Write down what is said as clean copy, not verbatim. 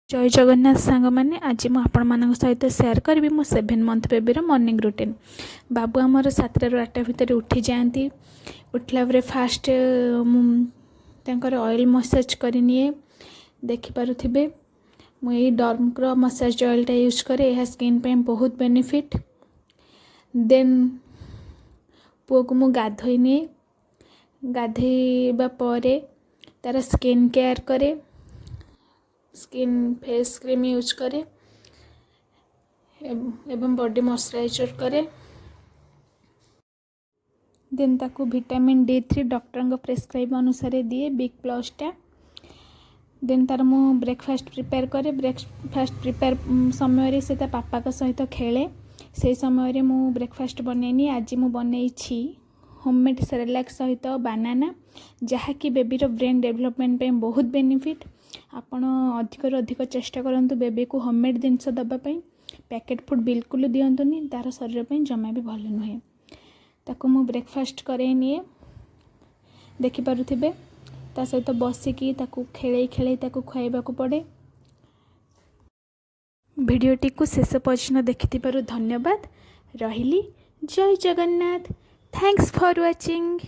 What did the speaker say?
जय जगन्नाथ सांग मैंने आज मुझे आपण मान सहित सेयार करी मो 7 मंथ बेबीर मॉर्निंग रूटीन। बाबू आमर 7 ରୁ 8 भितर उठी जाती। उठला बेले फास्ट ऑयल मसाज करनिए देखिपे मुझे डर्मक्र मसाज ऑयलटा यूज करे। यह स्किन पे बहुत बेनिफिट। देन पुओ को मु गाधोई निए। गाधोइबा परे तार स्किन केयर करे। स्किन फेस क्रीम यूज करे एवं बॉडी मॉइस्चराइजर करे। देन ताको विटामिन D3 डॉक्टर प्रेस्क्राइब अनुसार दिए बिग प्लसटा। देन तार मु ब्रेकफास्ट प्रिपेयर करे। ब्रेकफास्ट प्रिपेयर समय से पापा का सहित खेले से समय मु ब्रेकफास्ट बनैनी। आज मु बनई होममेड सेरेलैक सहित बानाना जहाँकि बेबीर ब्रेन डेवलपमेंट पे बहुत बेनिफिट। आपण अधिक अधिक चेष्टा करंतु बेबी को होममेड जिनस दबापी। पैकेट फूड बिल्कुल दिंतुनि तार शरीर पे जमा भी भल नुहे। ताको मु ब्रेकफास्ट करे निए देखिपे ता सहित बसिकी ताको खेले खेले ताको खुआइबा को पड़े। वीडियोटी को शेष पर्यंत देखिथिबारु धन्यवाद। रहिली। जय जगन्नाथ। Thanks for watching.